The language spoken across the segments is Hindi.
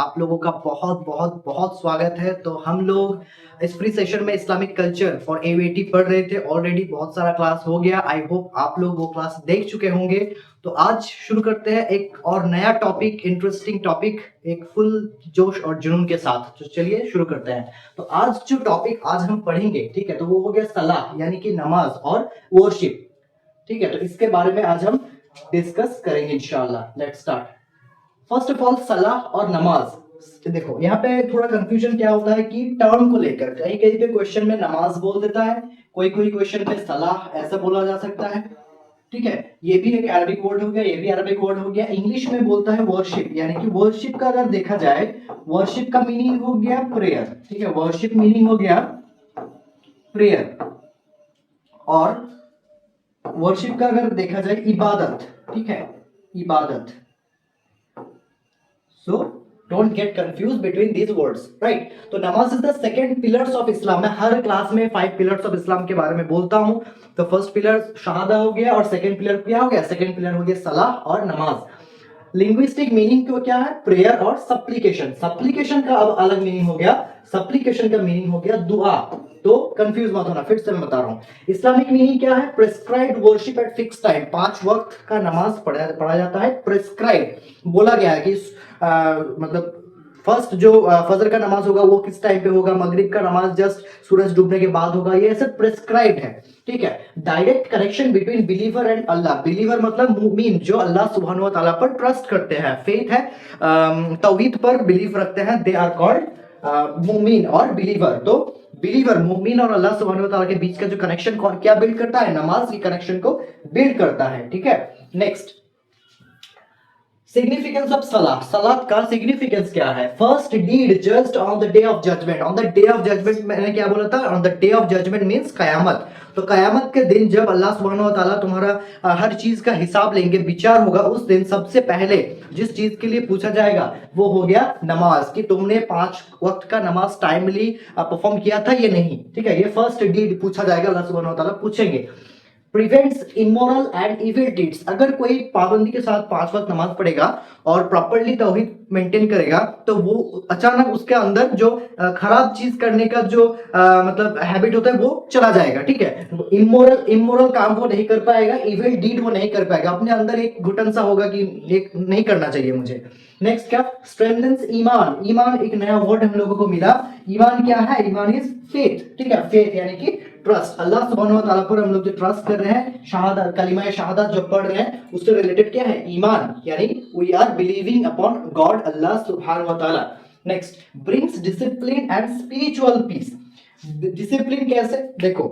आप लोगों का बहुत बहुत बहुत स्वागत है। तो हम लोग इस फ्री सेशन में इस्लामिक कल्चर फॉर एवीटी पढ़ रहे थे। ऑलरेडी बहुत सारा क्लास हो गया। आई होप आप लोग वो क्लास देख चुके होंगे। तो आज शुरू करते हैं एक और नया टॉपिक, इंटरेस्टिंग टॉपिक, एक फुल जोश और जुनून के साथ। तो चलिए शुरू करते हैं। तो आज जो टॉपिक आज हम पढ़ेंगे, ठीक है, तो वो हो गया सलाह यानी कि नमाज और वर्शिप। ठीक है, तो इसके बारे में आज हम डिस्कस करेंगे इंशाल्लाह। Let's start. First of all सलाह और नमाज। देखो यहाँ पे थोड़ा कंफ्यूजन क्या होता है कि टर्म को लेकर कहीं कहीं पे क्वेश्चन में नमाज बोल देता है, कोई कोई क्वेश्चन पे सलाह ऐसा बोला जा सकता है। ठीक है, ये भी एक अरबिक वर्ड हो गया, ये भी अरबिक वर्ड हो गया। इंग्लिश में बोलता है वर्शिप, यानी कि वर्शिप का अगर देखा जाए, वर्शिप का मीनिंग हो गया प्रेयर। ठीक है, वर्शिप मीनिंग हो गया प्रेयर, और वर्शिप का अगर देखा जाए इबादत। ठीक है, इबादत। So don't get confused between these words, right? तो नमाज is the second pillars of Islam. मैं हर क्लास में 5 पिलर्स ऑफ इस्लाम के बारे में बोलता हूं। तो फर्स्ट पिलर शहादा हो गया, और सेकंड पिलर क्या हो गया? सेकंड पिलर हो गया सलाह और नमाज। लिंग्विस्टिक मीनिंग को क्या है? प्रेयर और सप्लीकेशन। सप्लीकेशन का अब अलग मीनिंग हो गया, सप्लीकेशन का मीनिंग हो गया दुआ। तो कंफ्यूज मत होना, फिर से मैं बता रहा हूं। इस्लामिक मीनिंग क्या है? Prescribed worship eight fix time. 5 वक्त का नमाज पढ़ा जाता है। प्रेस्क्राइब बोला गया है कि मतलब फर्स्ट जो फजर का नमाज होगा वो किस टाइम पे होगा, मगरिब का नमाज जस्ट सूरज डूबने के बाद होगा, ये सब प्रेस्क्राइब्ड है। ठीक है, direct connection between believer and Allah. Believer मतलब मुमिन, जो अल्लाह सुब्हानहू व तआला पर ट्रस्ट करते हैं, फेथ है, तौहीद पर बिलीव रखते हैं, दे आर कॉल्ड मुमिन और बिलीवर। तो बिलीवर, मुमिन और अल्लाह सुब्हानहू व तआला के बीच का जो कनेक्शन कौन क्या बिल्ड करता है? नमाज की कनेक्शन को बिल्ड करता है। ठीक है, नेक्स्ट सिग्निफिकेंस ऑफ सलाह। सलाह का सिग्निफिकेंस क्या है? First deed just on the day of judgement. On the day of judgement मैंने क्या बोला था? On the day of judgement means कयामत। तो कयामत के दिन जब अल्लाह सुब्हानहू व तआला तुम्हारा हर चीज का हिसाब लेंगे, विचार होगा, उस दिन सबसे पहले जिस चीज के लिए पूछा जाएगा वो हो गया नमाज, कि तुमने 5 वक्त का नमाज टाइमली परफॉर्म किया था ये नहीं। ठीक है, ये फर्स्ट डीड पूछा जाएगा, अल्लाह सुब्हानहू व तआला पूछेंगे। Prevents immoral and evil deeds. अगर कोई पाबंदी के साथ 5 वक्त नमाज पढ़ेगा और प्रॉपर्ली तौहीद मेंटेन करेगा, तो वो अचानक उसके अंदर जो खराब चीज करने का जो मतलब हैबिट होता है वो चला जाएगा। ठीक है, इमोरल काम वो नहीं कर पाएगा, इविल डीड वो नहीं कर पाएगा। अपने अंदर एक घुटन सा होगा कि ये नहीं करना चाहिए मुझे। नेक्स्ट क्या? स्ट्रेंथन्स ईमान। ईमान एक नया वर्ड हम लोगों को मिला। ईमान क्या है? ईमान इज फेथ। ठीक है, फेथ यानी कि ट्रस्ट। अल्लाह सुब्हानहू व तआला पर हम लोग जो ट्रस्ट कर रहे हैं, शहादत, कलिमा शहादत जो पढ़ रहे हैं, उससे रिलेटेड क्या है? ईमान, यानी we are believing upon God Allah सुब्हानहू व तआला। Next brings discipline and spiritual peace. Discipline कैसे? देखो,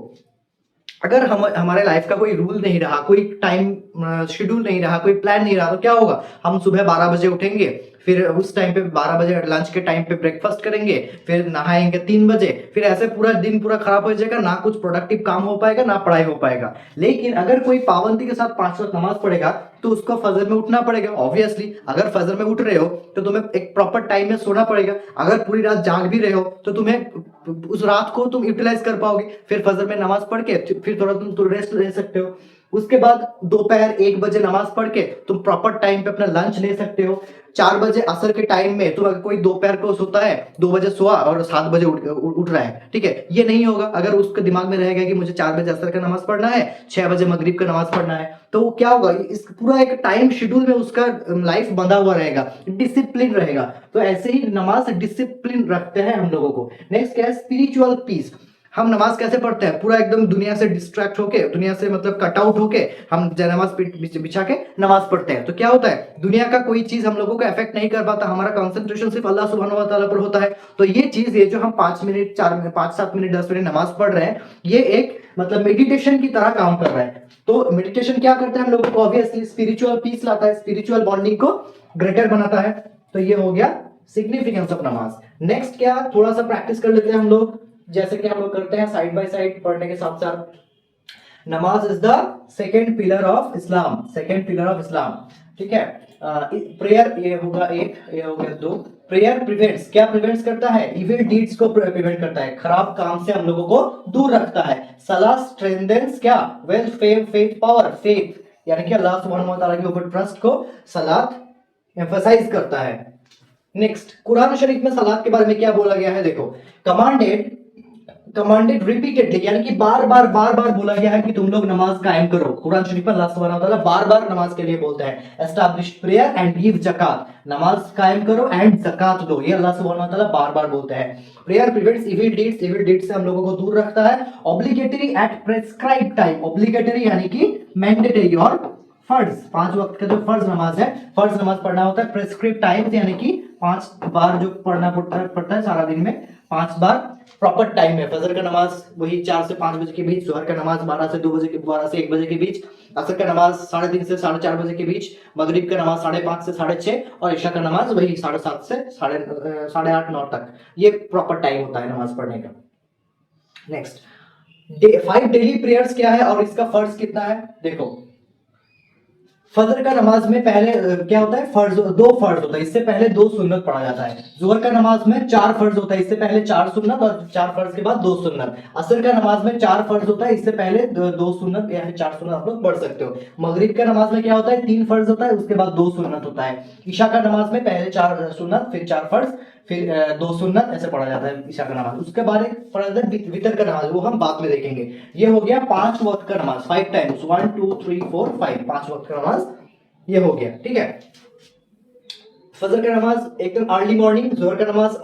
अगर हमारे लाइफ का कोई रूल नहीं रहा, कोई टाइम शेड्यूल नहीं रहा, कोई प्लान नहीं रहा, तो क्या होगा? हम सुबह 12 बजे उठेंगे, फिर उस टाइम पे 12 बजे लंच के टाइम पे ब्रेकफास्ट करेंगे, फिर नहाएंगे 3 बजे, फिर ऐसे पूरा दिन पूरा खराब हो जाएगा, ना कुछ प्रोडक्टिव काम हो पाएगा, ना पढ़ाई हो पाएगा। लेकिन अगर कोई पाबंदी के साथ 5 वक्त नमाज पढ़ेगा तो उसको फजर में उठना पड़ेगा। ऑब्वियसली अगर फजर में उठ रहे हो तो तुम्हें एक प्रॉपर टाइम में सोना पड़ेगा। अगर पूरी रात जाग भी रहे हो तो तुम्हें उस रात को तुम यूटिलाइज कर पाओगे। फिर फजर में नमाज पढ़ के फिर थोड़ा तुम रेस्ट ले सकते हो। उसके बाद दोपहर 1 बजे नमाज पढ़ के तुम प्रॉपर टाइम पे अपना लंच ले सकते हो। 4 बजे असर के टाइम में तुम, अगर कोई दोपहर को सोता है, 2 बजे सोआ और 7 बजे उठ रहा है, ठीक है, ये नहीं होगा। अगर उसके दिमाग में रहेगा कि मुझे 4 बजे असर का नमाज पढ़ना है, 6 बजे मगरिब का नमाज पढ़ना है, तो क्या होगा? इस पूरा एक टाइम शेड्यूल में उसका लाइफ बंधा हुआ रहेगा, डिसिप्लिन रहेगा। तो ऐसे ही नमाज डिसिप्लिन रखते हैं हम लोगों को। नेक्स्ट क्या है? Spiritual peace. हम नमाज कैसे पढ़ते हैं? पूरा एकदम दुनिया से डिस्ट्रैक्ट होके, दुनिया से मतलब कट आउट होके हम नमाज बिछा के नमाज पढ़ते हैं। तो क्या होता है? दुनिया का कोई चीज हम लोगों को अफेक्ट नहीं कर पाता, हमारा कंसंट्रेशन सिर्फ अल्लाह सुब्हानहू व तआला पर होता है। तो ये चीज, ये जो हम 5 मिनट 4 मिनट 5 7 मिनट 10 मिनट नमाज पढ़ रहे हैं, ये एक मतलब मेडिटेशन की तरह काम कर रहा है। तो मेडिटेशन क्या करता है हम लोगों को? ऑब्वियसली स्पिरिचुअल पीस लाता है, स्पिरिचुअल बॉन्डिंग को ग्रेटर बनाता है। तो ये हो गया सिग्निफिकेंस ऑफ नमाज। नेक्स्ट क्या? थोड़ा सा प्रैक्टिस कर लेते हैं हम लोग, जैसे कि हम लोग करते हैं साइड बाय साइड पढ़ने के साथ साथ। नमाज is the second pillar of Islam. Second pillar of Islam. ठीक है, प्रेयर ये होगा 1, ये हो गया 2। प्रेयर प्रिवेंट्स, क्या प्रिवेंट्स करता है? इविल डीड्स को प्रिवेंट करता है, खराब काम से हम लोगों को दूर रखता है। सलाह स्ट्रेंथेंस क्या? Wealth, fame, faith, power. Faith यानी कि अल्लाह सुब्हानहू व तआला के ऊपर ट्रस्ट को सलाह एम्फसाइज करता है। नेक्स्ट, कुरान शरीफ में सलात के बारे में क्या बोला गया है, देखो, कमांडेड कमांडेड रिपीटेडली, यानी कि बार बार बोला गया है कि तुम लोग नमाज कायम करो। कुरान शरीफ में अल्लाह सुब्हानहू व तआला बार बार नमाज के लिए बोलते हैं, एस्टैब्लिश प्रेयर एंड गिव ज़कात, नमाज कायम करो एंड ज़कात दो, ये अल्लाह सुब्हानहू व तआला बार बार बोलते हैं। Prayer prevents evil deeds, evil deeds से हम लोगों को दूर रखता है। Obligatory at prescribe time, obligatory यानी कि मैंडेटरी और फर्ज, 5 वक्त का जो फर्ज नमाज है, फर्ज नमाज पढ़ना होता है प्रेस्क्रिप्ट टाइम, यानी कि 5 बार जो पढ़ना पड़ता है सारा दिन में, 5 बार प्रॉपर टाइम में। फजर का नमाज वही 4 से 5 बजे के बीच, जोहर का नमाज 12 से 2 बजे के 12 से 1 बजे के बीच, असर का नमाज 3:30 से 4:30 बजे के बीच, मगरिब का नमाज 5:30 से 6:30 और ईशा का नमाज वही 7:30 से 8:30 9 तक, ये प्रॉपर टाइम होता है नमाज पढ़ने का। नेक्स्ट, 5 डेली प्रेयर्स क्या है और इसका फर्ज कितना है, देखो, फजर का नमाज में पहले क्या होता है, फर्ज 2 फर्ज होता है, इससे पहले 2 सुन्नत पढ़ा जाता है। जोहर का नमाज में 4 फर्ज होता है, इससे पहले 4 सुन्नत और 4 फर्ज के बाद 2 सुन्नत। असर का नमाज में 4 फर्ज होता है, इससे पहले 2 सुन्नत या फिर 4 सुन्नत आप लोग पढ़ सकते हो। मगरिब का नमाज में क्या होता है, 3 फर्ज होता है, उसके बाद 2 सुन्नत होता है। ईशा का नमाज में पहले 4 सुन्नत, फिर 4 फर्ज, फिर 2 सुन्नत, ऐसे पढ़ा जाता है ईशा का नमाज। उसके बाद एक पढ़ा जाता है वितर का नमाज, वो हम बाद में देखेंगे। ये हो गया 5 वक्त का नमाज, 5 टाइम्स, 1 2 3 4 5, 5 वक्त का नमाज ये हो गया, ठीक है। फजर का नमाज एकदम अर्ली मॉर्निंग, जोहर का नमाज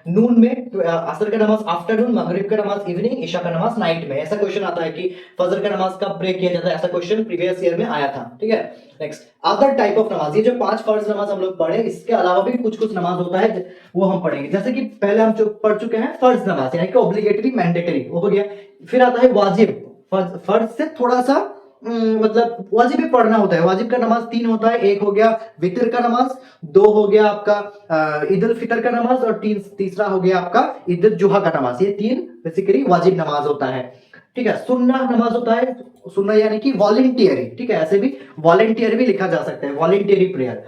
नून में, तो असर का नमाज आफ्टरनून, मगरिब का नमाज इवनिंग, ईशा का नमाज नाइट में। ऐसा क्वेश्चन आता है कि फजर का नमाज कब प्रे किया जाता है, ऐसा क्वेश्चन प्रीवियस ईयर में आया था, ठीक है। नेक्स्ट, अदर टाइप ऑफ नमाज, ये जो 5 फर्ज नमाज हम लोग पढ़े, इसके अलावा भी कुछ कुछ नमाज होता है वो हम पढ़ेंगे। जैसे कि पहले हम जो पढ़ चुके हैं फर्ज नमाज, यानी कि ऑब्लिगेटरी मैंडेटरी, वो हो गया। फिर आता है वाजिब, फर्ज से थोड़ा सा मतलब वाजिब भी पढ़ना होता है। वाजिब का नमाज 3 होता है, एक हो गया वितर का नमाज, 2 हो गया आपका ईद उल फितर का नमाज और तीसरा हो गया आपका ईद उल जुहा का नमाज। ये 3 बेसिकली वाजिब नमाज होता है, ठीक है। सुन्ना नमाज होता है, सुन्ना यानी कि वॉलंटियरी, ठीक है, ऐसे भी वॉलंटियर भी लिखा जा सकता है, वॉलंटियरी प्रेयर।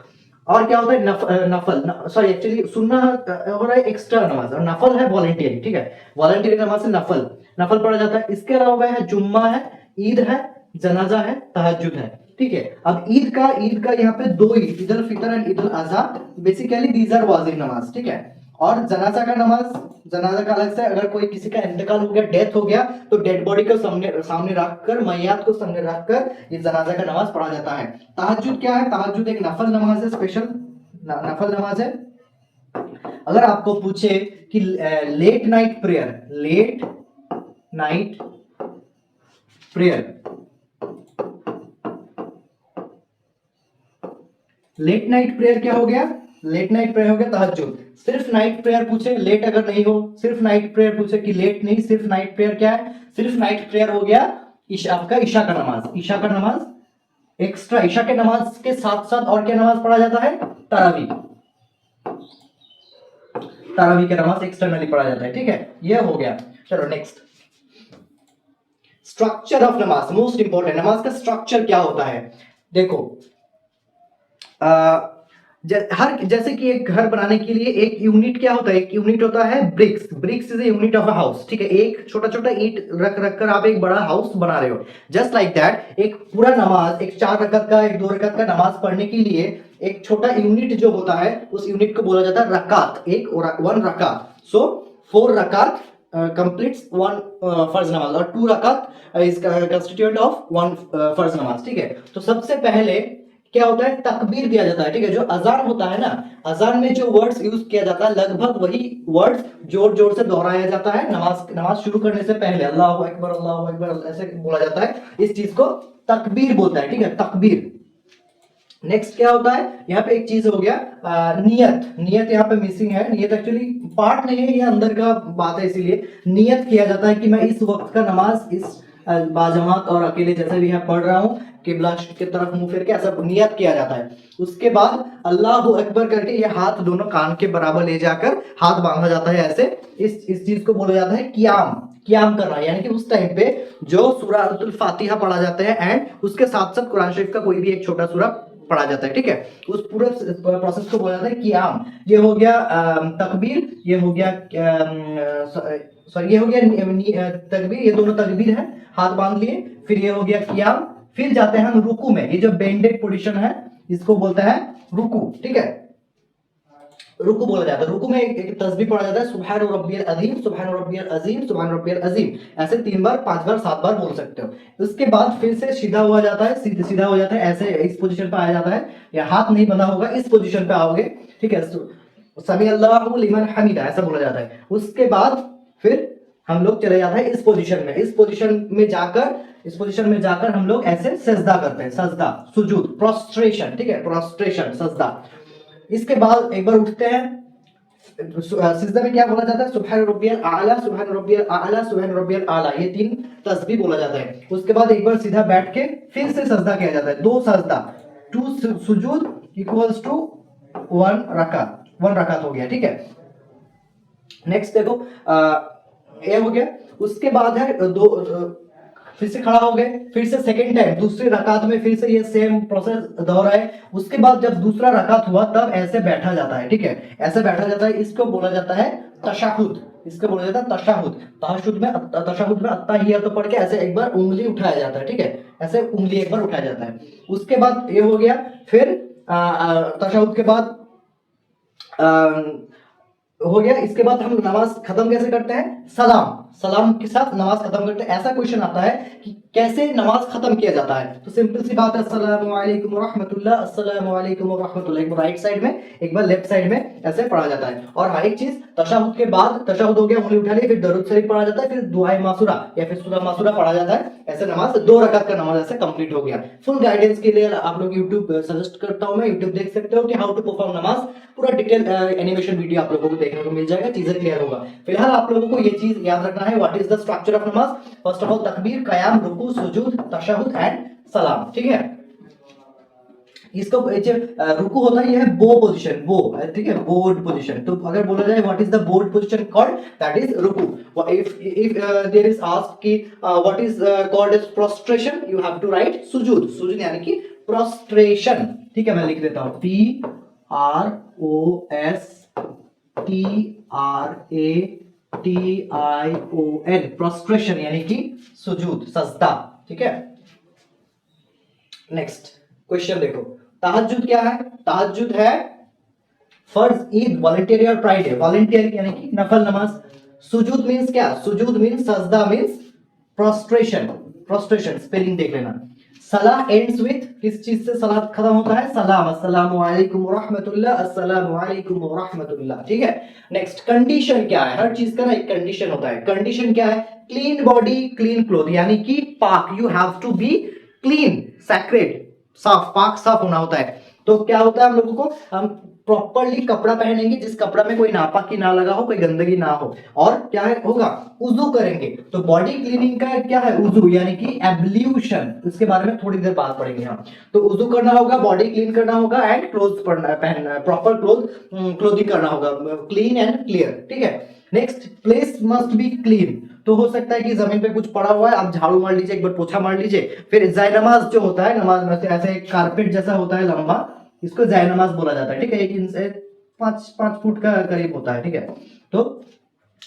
और क्या होता है नफल, सॉरी एक्चुअली सुन्ना हो रहा है एक्स्ट्रा नमाज और नफल है वॉलंटियरी, ठीक है। वॉलंटियरी नमाज से नफल पढ़ा जाता है। इसके अलावा है जुम्मा है, ईद है, जनाजा है, तहज्जुद है, ठीक है। अब ईद का यहाँ पे 2 Eid, Eid ul Fitr and Eid ul Adha, basically these are वाजिब नमाज, ठीक है। और जनाजा का नमाज, जनाजा का अलग से, अगर कोई किसी का इंतकाल हो गया, डेथ हो गया, तो डेड बॉडी को सामने रखकर, मैयत को सामने रखकर ये जनाजा का नमाज पढ़ा जाता है। तहज्जुद क्या है, तहज्जुद एक नफल नमाज है, स्पेशल नफल नमाज है। अगर आपको पूछे कि late night prayer late night prayer क्या हो गया, लेट नाइट प्रेयर हो गया तहज्जुद। सिर्फ नाइट प्रेयर पूछे, लेट अगर नहीं हो, सिर्फ नाइट प्रेयर पूछे कि लेट नहीं, सिर्फ नाइट प्रेयर क्या है, सिर्फ नाइट प्रेयर हो गया आपका ईशा का नमाज। ईशा का नमाज एक्स्ट्रा, ईशा के नमाज के साथ साथ और क्या नमाज पढ़ा जाता है, तरावी का नमाज एक्सटर्नली पढ़ा जाता है, ठीक है। ये हो गया। चलो नेक्स्ट, स्ट्रक्चर ऑफ नमाज, मोस्ट इंपॉर्टेंट, नमाज का स्ट्रक्चर क्या होता है, देखो, जैसे कि एक घर बनाने के लिए एक यूनिट क्या होता है, एक यूनिट होता है bricks is a unit of a house, ठीक है। एक छोटा छोटा ईंट रख कर आप एक बड़ा हाउस बना रहे हो। जस्ट लाइक दैट एक पूरा नमाज, एक 4 रकअत का, एक 2 रकअत का नमाज पढ़ने के लिए एक छोटा यूनिट जो होता है, उस यूनिट को बोला जाता है रकात, एक 1 रकात। सो 4 रकात कंप्लीट्स 1 फर्ज नमाज और 2 रकात इज कंस्टिट्यूएंट ऑफ 1 फर्ज नमाज, ठीक है। तो सबसे पहले क्या होता है, तकबीर दिया जाता है, ठीक है। जो अजान होता है ना, अजान में जो वर्ड्स यूज किया जाता है लगभग वही वर्ड्स जोर जोर से दोहराया जाता है नमाज शुरू करने से पहले, अल्लाहु अकबर ऐसे बोला जाता है। इस चीज को तकबीर बोलता है, ठीक है, तकबीर। नेक्स्ट क्या होता है, यहाँ पे एक चीज हो गया नियत यहाँ पे मिसिंग है। नियत एक्चुअली पार्ट नहीं है, ये अंदर का बात है, इसीलिए नियत किया जाता है कि मैं इस वक्त का नमाज इस बाजमात और अकेले जैसे भी है पढ़ रहा हूँ, किबला की तरफ मुंह फेर के, ऐसा नियत किया जाता है। उसके बाद अल्लाहु अकबर करके ये हाथ दोनों कान के बराबर ले जाकर हाथ बांधा जाता है ऐसे। इस चीज को बोला जाता है कियाम करना, यानी कि उस टाइम पे जो सूरह फातिहा पढ़ा जाता है एंड उसके साथ साथ कुरान शरीफ का कोई भी एक छोटा सूरा पढ़ा जाता है, ठीक है। उस पूरे प्रोसेस को बोला जाता है कियाम। ये हो गया तकबीर, ये हो गया सॉरी ये हो गया तकबीर, ये दोनों तकबीर है, हाथ बांध लिए। फिर ये हो गया कियाम, फिर जाते हैं हम रुकू में। ये जो बेंडेड पोजीशन है इसको बोलते हैं रुकू, ठीक है। रुकू बोला जाता है। रुकू में एक तस्बीह पढ़ा जाता है, सुब्हान रब्बियल अज़ीम, सुब्हान रब्बियल अज़ीम, सुब्हान रब्बियल अज़ीम। ऐसे 3 बार, 5 बार, 7 बार बोल सकते हो। उसके बाद फिर से सीधा हुआ जाता है, सीधा हो जाता है, ऐसे इस पोजीशन पे आ जाता है, या हाथ नहीं बंधा होगा, इस पोजीशन पे आओगे, ठीक है। समी अल्लाहु लिमन हमीदा ऐसा बोला जाता है। उसके बाद फिर हम लोग चले जाते हैं इस पोजीशन में। इस पोजीशन में जाकर हम लोग ऐसे सजदा करते हैं, सजदा, सुजूद, प्रोस्ट्रेशन, ठीक है, प्रोस्ट्रेशन, सजदा। इसके बाद एक बार उठते हैं, सिजदा में क्या बोला जाता है, सुबहान रब्बियल आला, सुबहान रब्बियल आला, सुबहान रब्बियल आला, ये 3 तस्बीह बोला जाता है। उसके बाद एक बार सीधा बैठ के फिर से सजदा किया जाता है, 2 सजदा, 2 सुजूद इक्वल्स टू 1 रकात, 1 रकात हो गया, ठीक है। नेक्स्ट देखो, ये हो गया। उसके बाद है फिर से खड़ा हो गए, फिर से सेकंड टाइम दूसरी रकात में फिर से ये सेम प्रोसेस दोहराए। उसके बाद जब दूसरा रकात हुआ तब ऐसे बैठा जाता है, ठीक है, ऐसे बैठा जाता है। इसको बोला जाता है तशहुद, इसको बोला जाता है तशहुद। तशहुद में अत्तहियात पढ़ के ऐसे एक बार उंगली उठाया जाता है, ठीक है, ऐसे उंगली एक बार उठाया जाता है। उसके बाद ये हो गया। फिर तशहुद के बाद हो गया। इसके बाद हम नमाज खत्म कैसे करते हैं, सलाम के साथ नमाज खत्म करते हैं। ऐसा क्वेश्चन आता है कि कैसे नमाज खत्म किया जाता है, तो सिंपल सी बात है, अस्सलामु अलैकुम व रहमतुल्लाह, अस्सलामु अलैकुम व रहमतुल्लाह, एक बार राइट साइड में, एक बार लेफ्ट साइड में ऐसे पढ़ा जाता है। और हर एक चीज तशहुद के बाद, तशहुद हो गया, उंगली उठा ली, फिर दरूद शरीफ पढ़ा जाता है, फिर दुआए मासूरा या फिर सूरा मासूरा पढ़ा जाता है। ऐसे नमाज 2 रकात का नमाज ऐसे कंप्लीट हो गया। फुल गाइडेंस के लिए आप लोग यूट्यूब सजेस्ट करता हूं मैं, यूट्यूब देख सकते हो कि हाउ टू परफॉर्म नमाज, पूरा डिटेल एनिमेशन वीडियो आप लोगों को देखने को मिल जाएगा, चीजें क्लियर होगा। फिलहाल आप लोगों को ये चीज याद रखना है, what is the structure of नमाज। फर्स्ट ऑफ ऑल तकबीर, कयाम, रुकू, सुजूद, तशहुद एंड सलाम, ठीक है। इसका रुकू होता है, ये है बो पोजीशन, बो, ठीक है, बोर्ड पोजीशन। तो अगर बोला जाए what is the bowed position called, that is रुकू। इफ देयर इज आस्क्ड कि what is called as prostration, you have to write सुजूद, सुजूद यानी कि प्रोस्ट्रेशन, ठीक है। मैं लिख देता हूं, PROSTRATION, प्रोस्ट्रेशन यानी कि सुजूद, सजदा, ठीक है। नेक्स्ट क्वेश्चन देखो, तहज्जुद क्या है, तहज्जुद है फर्ज, ईद, वॉलंटियरी और फ्राइडे। वॉलंटियरी यानी कि नफल नमाज। सुजूद मींस क्या, सुजूद मींस, सजदा मींस प्रोस्ट्रेशन, प्रोस्ट्रेशन स्पेलिंग देख लेना। सलाह एंड्स विथ, किस चीज से सलाह खत्म होता है, सलाम, अस्सलामु अलैकुम व रहमतुल्लाह, अस्सलामु अलैकुम व रहमतुल्लाह, ठीक है। नेक्स्ट कंडीशन क्या है, हर चीज का ना एक कंडीशन होता है। कंडीशन क्या है, क्लीन बॉडी, क्लीन क्लोथ, यानी कि पाक, you have to be clean, sacred, साफ, पाक, साफ होना होता है। तो क्या होता है, हम लोगों को, हम प्रॉपरली कपड़ा पहनेंगे जिस कपड़ा में कोई नापाकी ना लगा हो, कोई गंदगी ना हो, और क्या है होगा, उजू करेंगे। तो बॉडी क्लीनिंग का क्या है, उजू यानी कि एब्ल्यूशन, इसके बारे में थोड़ी देर बाद पढ़ेंगे हम। तो उजू करना होगा, बॉडी क्लीन करना होगा, एंड क्लोथ पहनना, प्रॉपर क्लोथिंग करना होगा, क्लीन एंड क्लियर, ठीक है। Next, place must be clean. तो हो सकता है कि जमीन पे कुछ पड़ा हुआ है, आप झाड़ू मार लीजिए, एक बार पोछा मार लीजिए। फिर जायनमाज जो होता है, नमाज में से ऐसे एक कारपेट जैसा होता है लंबा, इसको जायनमाज बोला जाता है, ठीक है। 5 फुट का करीब होता है, ठीक है। तो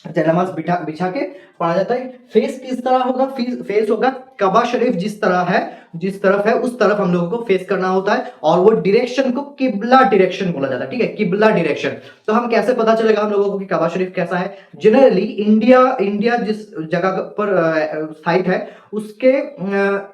जयनमाज बिछा के पढ़ा जाता है। फेस किस तरह होगा, फेस होगा कबा शरीफ जिस तरफ है उस तरफ हम लोगों को फेस करना होता है, और वो डायरेक्शन को किबला डायरेक्शन बोला जाता है, ठीक है, किबला डायरेक्शन। तो हम कैसे पता चलेगा हम लोगों को कि कबा शरीफ कैसा है। जनरली इंडिया जिस जगह पर स्थित है उसके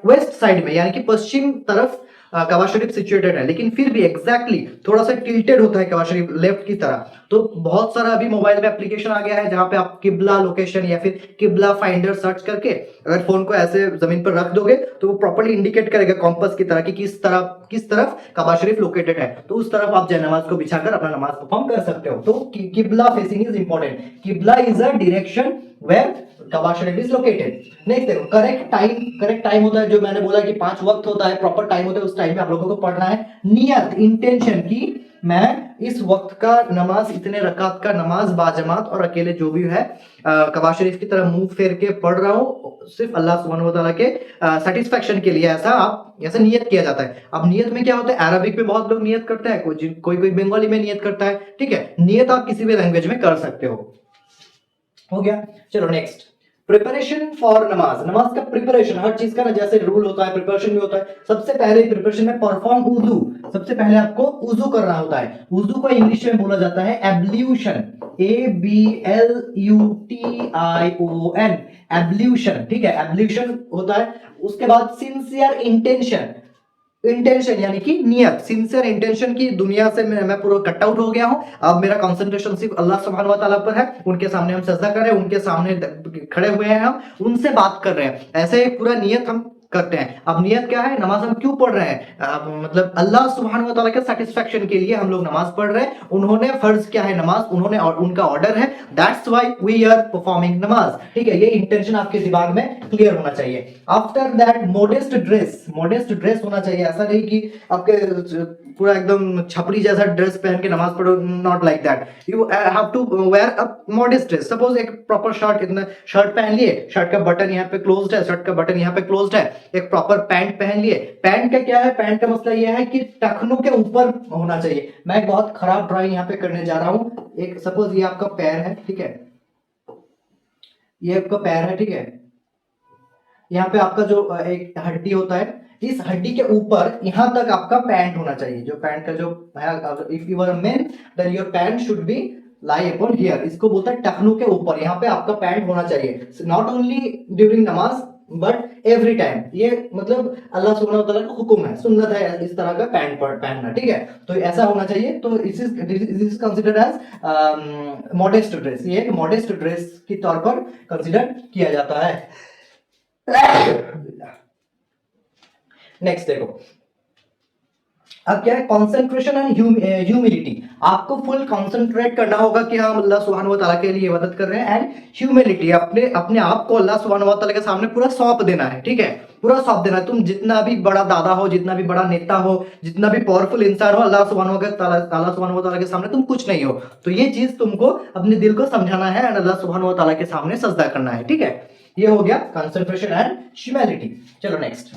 वेस्ट साइड में, यानी कि पश्चिम तरफ कबा शरीफ सिचुएटेड है, लेकिन फिर भी एग्जैक्टली थोड़ा सा टिल्टेड होता है कबा शरीफ लेफ्ट की तरह। तो बहुत सारा अभी मोबाइल में एप्लीकेशन आ गया है जहां पे आप किबला लोकेशन या फिर किबला फाइंडर सर्च करके अगर फोन को ऐसे जमीन पर रख दोगे तो वो प्रॉपर्ली इंडिकेट करेगा कॉम्पस की तरह कि किस तरफ कबा शरीफ लोकेटेड है। तो उस तरफ आप नमाज को बिछाकर अपना नमाज परफॉर्म कर सकते हो। तो किबला फेसिंग इज इंपॉर्टेंट। किबला इज अ डायरेक्शन वेयर कबा शरीफ इज लोकेटेड। नेक्स्ट देखो, करेक्ट टाइम होता है, जो मैंने बोला कि 5 वक्त होता है, प्रॉपर टाइम होता है, उस टाइम में आप लोगों को पढ़ना है। नियत, इंटेंशन की मैं इस वक्त का नमाज, इतने रकात का नमाज बाजमात और अकेले जो भी है कबा शरीफ की तरह मुंह फेर के पढ़ रहा हूँ, सिर्फ अल्लाह सुब्हानहू व तआला के सेटिस्फेक्शन के लिए, ऐसा नियत किया जाता है। अब नियत में क्या होता है, अरबिक में बहुत लोग नियत करते हैं, कोई बंगाली में नियत करता है, ठीक है। नियत आप किसी भी लैंग्वेज में कर सकते हो गया। चलो नेक्स्ट, प्रिपरेशन फॉर नमाज, नमाज का प्रिपरेशन, हर चीज का ना जैसे रूल होता है प्रिपरेशन भी होता है। सबसे पहले प्रिपरेशन में परफॉर्म वुजू, सबसे पहले आपको वुजू करना होता है। वुजू को इंग्लिश में बोला जाता है एब्ल्यूशन, ABLUTION, एब्ल्यूशन, ठीक है, एब्ल्यूशन होता है। उसके बाद सिंसियर इंटेंशन, इंटेंशन यानी कि नियत, सिंसियर इंटेंशन की दुनिया से मैं पूरा कट आउट हो गया हूं, अब मेरा कंसंट्रेशन सिर्फ अल्लाह सुब्हानहू व तआला पर है, उनके सामने हम सजदा कर रहे हैं, उनके सामने खड़े हुए हैं, हम उनसे बात कर रहे हैं, ऐसे एक पूरा नियत हम करते हैं। अब नियत क्या है, नमाज हम क्यों पढ़ रहे हैं, मतलब अल्लाह सुब्हानहू व तआला के सेटिस्फेक्शन के लिए हम लोग नमाज पढ़ रहे हैं। उन्होंने फर्ज किया है नमाज, उन्होंने और उनका ऑर्डर है, that's why we are performing नमाज, ठीक है। ये इंटेंशन आपके दिमाग में क्लियर होना चाहिए। After that modest dress, modest dress होना चाहिए, ऐसा नहीं कि आपके पूरा एकदम छपरी जैसा ड्रेस पहन के नमाज पढ़ो, not like that, you have to wear a modest dress. Suppose एक प्रॉपर शर्ट, इतना शर्ट पहन लिए, शर्ट का बटन यहाँ पे क्लोज्ड है, शर्ट का बटन यहाँ पे क्लोज्ड है, एक प्रॉपर पैंट पहन लिए। पैंट का क्या है, पैंट का मसला यह है कि टखनों के ऊपर होना चाहिए। मैं एक बहुत खराब ड्राइंग यहाँ पे करने जा रहा हूँ। एक सपोज ये आपका पैर है, ठीक है, ये आपका पैर है, ठीक है, यहाँ पे आपका जो एक हड्डी होता है, इस हड्डी के ऊपर यहां तक आपका पैंट होना चाहिए, जो पैंट का जो है, if you are men then your pant should be lie upon here, इसको बोलता है टखनों के ऊपर, यहाँ पे आपका पैंट होना चाहिए, नॉट ओनली ड्यूरिंग नमाज बट एवरी टाइम। ये मतलब अल्लाह सुब्हानहू व तआला का हुक्म है, सुन्नत है इस तरह का पैंट पहनना, ठीक है। तो ऐसा होना चाहिए, तो this is considered as modest dress, ये मॉडेस्ट ड्रेस के तौर पर कंसीडर किया जाता है। नेक्स्ट देखो, अब क्या है, कंसंट्रेशन एंड ह्यूमिलिटी, आपको फुल कंसंट्रेट करना होगा कि हम अल्लाह सुब्हानहू व तआला के लिए इबादत कर रहे हैं, एंड ह्यूमिलिटी, अपने अपने आप को अल्लाह सुब्हानहू व तआला के सामने पूरा सौंप देना है, ठीक है, पूरा सौंप देना है। तुम जितना भी बड़ा दादा हो, जितना भी बड़ा नेता हो, जितना भी पावरफुल इंसान हो, अल्लाह सुब्हानहू व तआला के सामने तुम कुछ नहीं हो। तो ये चीज तुमको अपने दिल को समझाना है, एंड अल्लाह सुब्हानहू व तआला के सामने सजदा करना है, ठीक है। ये हो गया कंसंट्रेशन एंड ह्यूमिलिटी। चलो नेक्स्ट,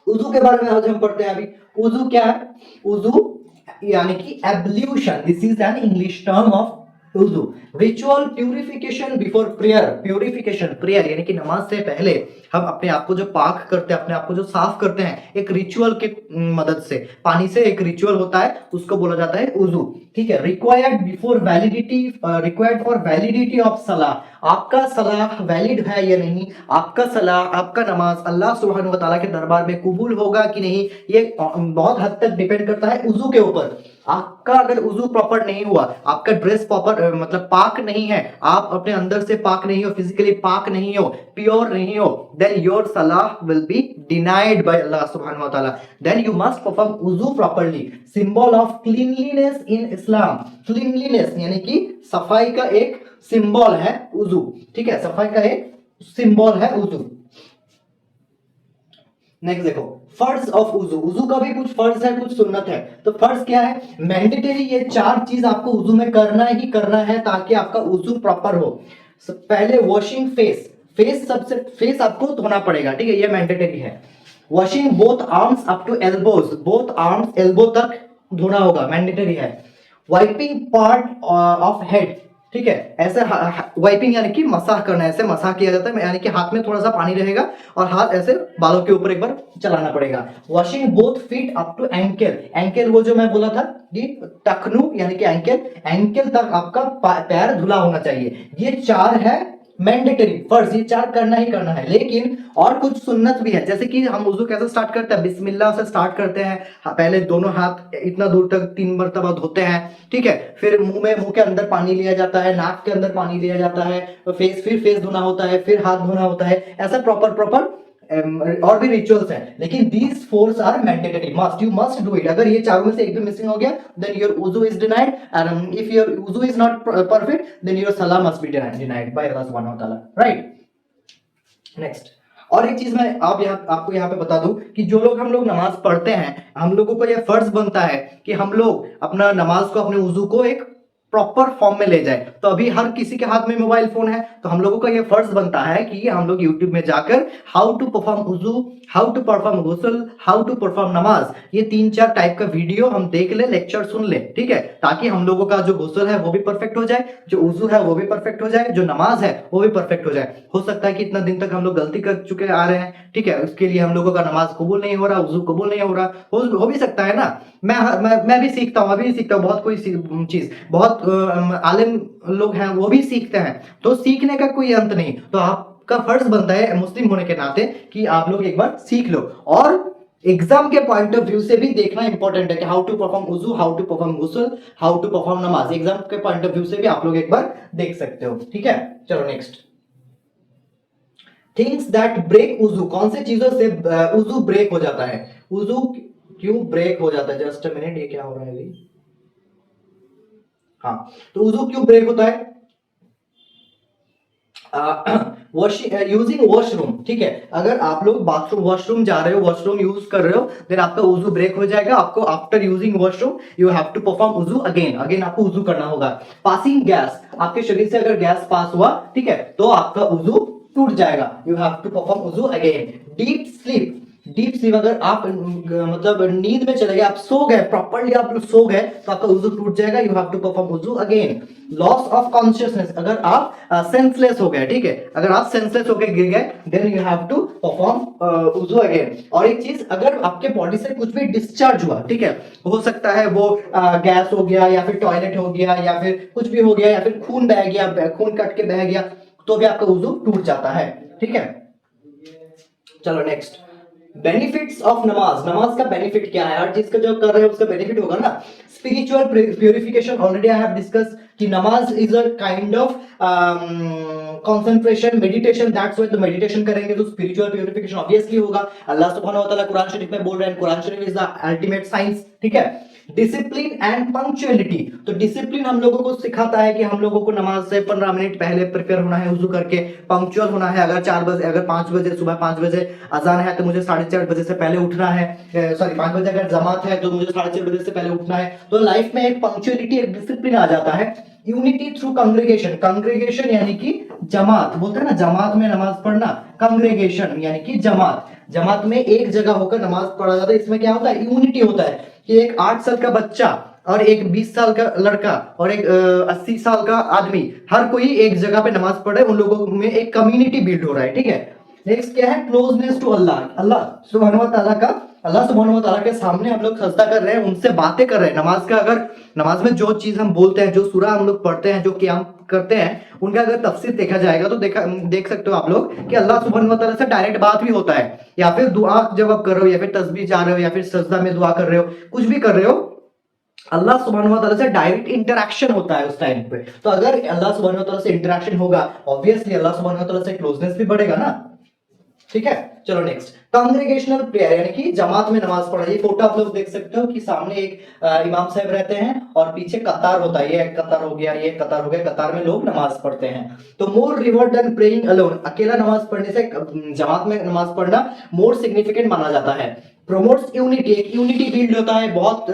उजू के बारे में आज हम पढ़ते हैं। अभी उजू क्या है, उजू यानी कि ablution, this is an English term of उजू, ritual purification before prayer, purification prayer यानी कि नमाज से पहले हम अपने आप को जो पाक करते हैं, अपने आप को जो साफ करते हैं एक रिचुअल के मदद से, पानी से एक रिचुअल होता है, उसको बोला जाता है उजू, ठीक है। Required before validity, required for validity of सलाह, आपका सलाह वैलिड है या नहीं, आपका सलाह, आपका नमाज अल्लाह सुब्हानहू व तआला के दरबार में कबूल होगा कि नहीं, ये बहुत हद तक डिपेंड करता है उजू के ऊपर। आपका अगर उजू प्रॉपर नहीं हुआ, आपका ड्रेस प्रॉपर मतलब पाक नहीं है, आप अपने अंदर से पाक नहीं हो, फिजिकली पाक नहीं हो, प्योर नहीं हो, then your salah will be denied by Allah subhanahu wa ta'ala. Then you must perform wuzu properly. Symbol of cleanliness in Islam. Cleanliness यानी कि सफाई का एक सिंबल है वुजू, ठीक है, सफाई का एक सिंबल है वुजू। नेक्स्ट देखो, फर्ज ऑफ वुजू, वुजू का भी कुछ फर्ज है, कुछ सुन्नत है। तो फर्ज क्या है, मैंडेटरी, ये चार चीज आपको वुजू में करना ही करना है ताकि आपका वुजू प्रॉपर हो। पहले वॉशिंग फेस, सबसे फेस आपको धोना पड़ेगा, ठीक है, ये मैंडेटरी है। Washing both arms up to elbows, both arms elbow तक धोना होगा, मैंडेटरी है। वाइपिंग पार्ट ऑफ हेड, ठीक है, ऐसे वाइपिंग यानी कि मसाह करना, ऐसे मसाह किया जाता है, यानी कि हाथ में थोड़ा सा पानी रहेगा और हाथ ऐसे बालों के ऊपर एक बार चलाना पड़ेगा। Washing both feet up to ankle, ankle वो जो मैं बोला था कि टखनू यानी कि एंकल तक आपका पैर धुला होना चाहिए। ये चार है मैंडेटरी फर्ज, ये चार करना ही करना है। लेकिन और कुछ सुन्नत भी है, जैसे कि हम वुजू कैसे स्टार्ट करते हैं, बिस्मिल्लाह से स्टार्ट करते हैं, पहले दोनों हाथ इतना दूर तक 3 मरतबा धोते हैं, ठीक है, फिर मुंह के अंदर पानी लिया जाता है, नाक के अंदर पानी लिया जाता है, फिर फेस धोना होता है, फिर हाथ धोना होता है, ऐसा प्रॉपर और भी रिचुअल्स हैं। लेकिन these fours are mandatory, must, you must do it. अगर ये चारों में से एक भी मिसिंग हो गया देन योर वुजू is denied, and if your वुजू is not perfect then your सलाह मस्ट बी डिनाइड बाय अल्लाह सुब्हानहू व तआला, राइट। नेक्स्ट, और एक चीज मैं आपको यहाँ पे बता दूं कि जो लोग हम लोग नमाज पढ़ते हैं, हम लोगों को यह फर्ज बनता है कि हम लोग अपना नमाज को, अपने वुजू को एक प्रॉपर फॉर्म में ले जाए। तो अभी हर किसी के हाथ में मोबाइल फोन है, तो हम लोगों का ये फर्ज बनता है कि हम लोग यूट्यूब में जाकर हाउ टू परफॉर्म वुजू, हाउ टू परफॉर्म गुस्ल, हाउ टू परफॉर्म नमाज, ये 3-4 टाइप का वीडियो हम देख ले, लेक्चर सुन ले, ठीक है, ताकि हम लोगों का जो गुस्ल है वो भी परफेक्ट हो जाए, जो वुजू है वो भी परफेक्ट हो जाए, जो नमाज है वो भी परफेक्ट हो जाए। हो सकता है कि इतना दिन तक हम लोग गलती कर चुके आ रहे हैं, ठीक है, उसके लिए हम लोगों का नमाज कबूल नहीं हो रहा, वुजू कबूल नहीं हो रहा, हो भी सकता है ना। मैं भी सीखता हूँ, अभी भी सीखता हूँ, बहुत कोई चीज, बहुत आलिम लोग हैं वो भी सीखते हैं, तो सीखने का कोई अंत नहीं। तो आपका फर्ज बनता है मुस्लिम होने के नाते कि आप लोग एक बार सीख लो। और एग्जाम के पॉइंट ऑफ व्यू से भी देखना इंपॉर्टेंट है कि हाउ टू परफॉर्म वुजू, हाउ टू परफॉर्म गुस्ल, हाउ टू परफॉर्म नमाज, एग्जाम के पॉइंट ऑफ व्यू से भी आप लोग एक बार देख सकते हो, ठीक है। चलो नेक्स्ट, थिंग्स दैट ब्रेक वुजू, कौन से चीजों से वुजू ब्रेक हो जाता है, वुजू क्यों ब्रेक हो जाता है। जस्ट अ मिनट, ये क्या हो रहा है अभी, हाँ, तो वुजू क्यों ब्रेक होता है, यूजिंग वॉशरूम, ठीक है, अगर आप लोग बाथरूम वॉशरूम जा रहे हो, वॉशरूम यूज कर रहे हो, देन आपका वुजू ब्रेक हो जाएगा। आपको after using washroom you have to perform वुजू अगेन, आपको वुजू करना होगा। पासिंग गैस, आपके शरीर से अगर गैस पास हुआ, ठीक है, तो आपका वुजू टूट जाएगा, यू हैव टू परफॉर्म वुजू again. Deep sleep, deep sleep, अगर आप मतलब नींद में चले गए, आप सो गए प्रॉपर्ली, आप सो गए, तो आपका वुजू टूट जाएगा, यू हैव टू परफॉर्म वुजू अगेन। लॉस ऑफ कॉन्शियसनेस, अगर आप सेंसलेस हो गए, ठीक है, अगर आप सेंसलेस होकर गिर गए, then you have to perform वुजू अगेन। और एक चीज, अगर आपके बॉडी से कुछ भी डिस्चार्ज हुआ, ठीक है, हो सकता है वो गैस हो गया, या फिर टॉयलेट हो गया, या फिर कुछ भी हो गया, या फिर खून बह गया, खून कट के बह गया, तो भी आपका वुजू टूट जाता है, ठीक है। चलो नेक्स्ट, बेनिफिट्स ऑफ नमाज, नमाज का बेनिफिट क्या है, हर चीज का जो कर रहे हैं उसका बेनिफिट होगा ना। Spiritual purification, already I have discuss कि नमाज is a kind of concentration, meditation, that's why तो मेडिटेशन करेंगे तो स्पिरिचुअल प्यूरिफिकेशन ऑब्वियसली होगा। अल्लाह सुब्हानहू व तआला कुरान शरीफ में बोल रहे हैं, कुरान शरीफ इज द अल्टीमेट साइंस, ठीक है। डिसिप्लिन एंड पंक्चुअलिटी, तो डिसिप्लिन हम लोगों को सिखाता है कि हम लोगों को नमाज से 15 मिनट पहले प्रिपेयर होना है, वुजू करके पंक्चुअल होना है। अगर 4 बजे, अगर 5 बजे, सुबह 5 बजे अजान है तो मुझे 4:30 बजे से पहले उठना है, सॉरी 5 बजे अगर जमात है तो मुझे 4:30 बजे से पहले उठना है। तो लाइफ में एक पंक्चुअलिटी, एक डिसिप्लिन आ जाता है। यूनिटी थ्रू कांग्रेगेशन, कांग्रेगेशन यानी कि जमात, बोलते हैं ना जमात में नमाज पढ़ना, कांग्रेगेशन यानी कि जमात, जमात में एक जगह होकर नमाज पढ़ा जाता है। इसमें क्या होता है, यूनिटी होता है कि एक 8 साल का बच्चा और एक 20 साल का लड़का और एक 80 साल का आदमी, हर कोई एक जगह पे नमाज पढ़े, उन लोगों में एक कम्युनिटी बिल्ड हो रहा है, ठीक है। नेक्स्ट क्या है, क्लोजनेस टू अल्लाह, अल्लाह सुब्हानहू व तआला का, अल्लाह सुब्हानहू व तआला के सामने हम लोग सजदा कर रहे हैं, उनसे बातें कर रहे हैं। नमाज का, अगर नमाज में जो चीज हम बोलते हैं, जो सूरा हम लोग पढ़ते हैं, जो क़ियाम करते हैं, उनका अगर तफसीर देखा जाएगा तो देख सकते हो आप लोग कि अल्लाह सुब्हानहू व तआला से डायरेक्ट बात भी होता है, या फिर दुआ जब आप कर रहे हो, या फिर तस्बीह जा रहे हो, या फिर सजदा में दुआ कर रहे हो, कुछ भी कर रहे हो, अल्लाह सुब्हानहू व तआला से डायरेक्ट इंटरेक्शन होता है उस टाइम पे। तो अगर अल्लाह सुब्हानहू व तआला से इंटरेक्शन होगा, ऑब्वियसली अल्लाह सुब्हानहू व तआला से क्लोजनेस भी बढ़ेगा ना, ठीक है। चलो नेक्स्ट, कांग्रेगेशनल प्रेयर यानी कि जमात में नमाज पढ़ना। ये फोटो आप लोग देख सकते हो कि सामने एक इमाम साहब रहते हैं और पीछे कतार होता है, ये कतार हो गया, ये कतार हो गया, कतार में लोग नमाज पढ़ते हैं। तो मोर रिवॉर्ड देन प्रेइंग अलोन, अकेला नमाज पढ़ने से जमात में नमाज पढ़ना मोर सिग्निफिकेंट माना जाता है। प्रोमोट्स यूनिटी, एक यूनिटी बिल्ड होता है, बहुत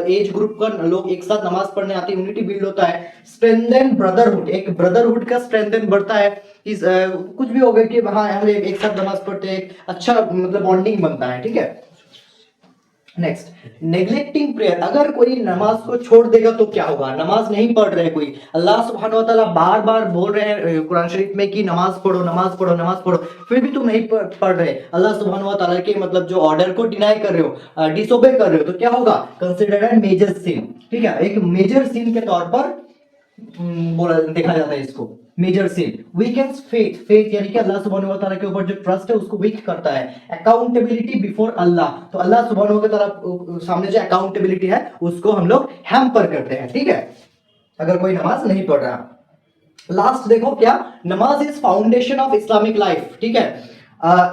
एज ग्रुप का लोग एक साथ नमाज पढ़ने आते हैं, यूनिटी बिल्ड होता है। स्ट्रेंथन ब्रदरहुड, एक ब्रदरहुड का स्ट्रेंथन बढ़ता है। इस कुछ भी हो गया कि हाँ हम एक साथ नमाज पढ़ते हैं, एक अच्छा मतलब बॉन्डिंग बनता है, ठीक है। नेक्स्ट, नेग्लेक्टिंग प्रेयर, अगर कोई नमाज को छोड़ देगा तो क्या होगा, नमाज नहीं पढ़ रहे कोई, अल्लाह सुब्हानहू व तआला बार बार बोल रहे हैं कुरान शरीफ में कि नमाज पढ़ो, नमाज पढ़ो, नमाज पढ़ो, फिर भी तुम नहीं पढ़ रहे, अल्लाह सुब्हानहू व तआला के मतलब जो ऑर्डर को डिनाई कर रहे हो, डिसोबे कर रहे हो, तो क्या होगा, कंसिडर्ड एन मेजर सिन, ठीक है, एक मेजर सिन के तौर पर बोला देखा जाता है इसको, मेजर सिन। वीकेंस फेथ, फेथ यानी कि अल्लाह सुब्हानहू व तआला के ऊपर जो ट्रस्ट है उसको वीक करता है। अकाउंटेबिलिटी बिफोर अल्लाह, तो अल्लाह सुब्हानहू व तआला सामने जो अकाउंटेबिलिटी है उसको हम लोग हैम्पर करते हैं, ठीक है, अगर कोई नमाज नहीं पढ़ रहा। लास्ट देखो क्या, नमाज is foundation of Islamic life, ठीक है।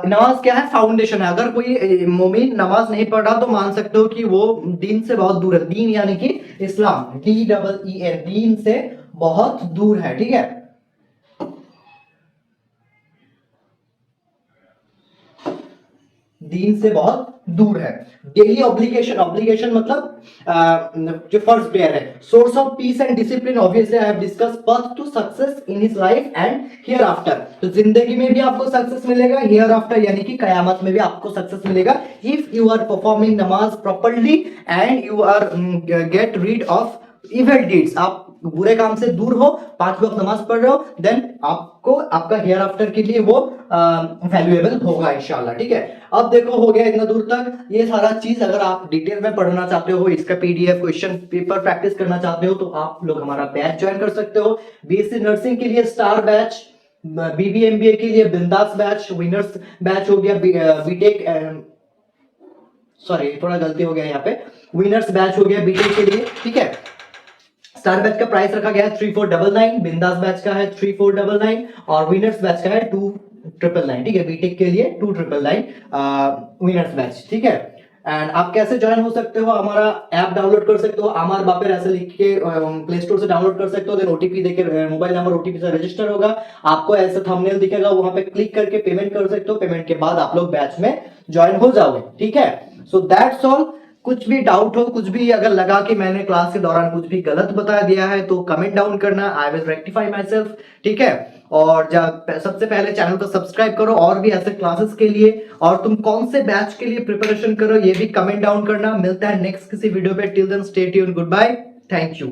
नमाज क्या है, फाउंडेशन है। अगर कोई मोमिन नमाज नहीं पढ़ रहा तो मान सकते हो कि वो दीन से बहुत दूर है। दीन यानी कि इस्लाम, DEEN, दीन से बहुत दूर है, ठीक है। दीन से बहुत दूर है। डेली ऑब्लिगेशन, ऑब्लिगेशन मतलब जो फर्स्ट पेयर है। Source of peace and discipline, obviously I have discuss path to success in his life and hereafter. तो जिंदगी में भी आपको सक्सेस मिलेगा, हियर आफ्टर यानी कि कयामत में भी आपको सक्सेस मिलेगा, इफ यू आर परफॉर्मिंग नमाज properly and you are get rid of evil deeds. आप बुरे काम से दूर हो, 5 वक्त नमाज पढ़ रहे हो, देन आपको आपका हेयर आफ्टर के लिए वो वैल्यूएबल होगा इंशाल्लाह। ठीक है, अब देखो हो गया इतना दूर तक। ये सारा चीज अगर आप डिटेल में पढ़ना चाहते हो, इसका पीडीएफ क्वेश्चन पेपर प्रैक्टिस करना चाहते हो, तो आप लोग हमारा बैच ज्वाइन कर सकते हो। बीएससी नर्सिंग के लिए स्टार बैच, बीबीएमबीए के लिए बिंदास बैच, विनर्स बैच हो गया, बीटेक सॉरी थोड़ा गलती हो गया यहाँ पे, विनर्स बैच हो गया बीटेक के लिए। ठीक है, स्टार बैच का प्राइस रखा गया है 3499, बिंदास बैच का है 3499 और विनर्स बैच का है 2999। ठीक है, बीटेक के लिए 2999 विनर्स बैच। ठीक है, एंड आप कैसे ज्वाइन हो सकते हो, हमारा ऐप डाउनलोड कर सकते हो, आमार बापेर ऐसे लिख के प्ले स्टोर से डाउनलोड कर सकते हो। देन ओटीपी देके मोबाइल नंबर ओटीपी से रजिस्टर होगा, आपको ऐसे थंबनेल दिखेगा, वहां पे क्लिक करके पेमेंट कर सकते हो। पेमेंट के बाद आप लोग बैच में ज्वाइन हो जाओगे। ठीक है, सो दैट्स ऑल। कुछ भी डाउट हो, कुछ भी अगर लगा कि मैंने क्लास के दौरान कुछ भी गलत बता दिया है तो कमेंट डाउन करना, I will rectify my self. ठीक है, और जब सबसे पहले चैनल को सब्सक्राइब करो और भी ऐसे क्लासेस के लिए, और तुम कौन से बैच के लिए प्रिपरेशन करो ये भी कमेंट डाउन करना। मिलता है नेक्स्ट किसी वीडियो पे, till then stay tuned, goodbye, thank you.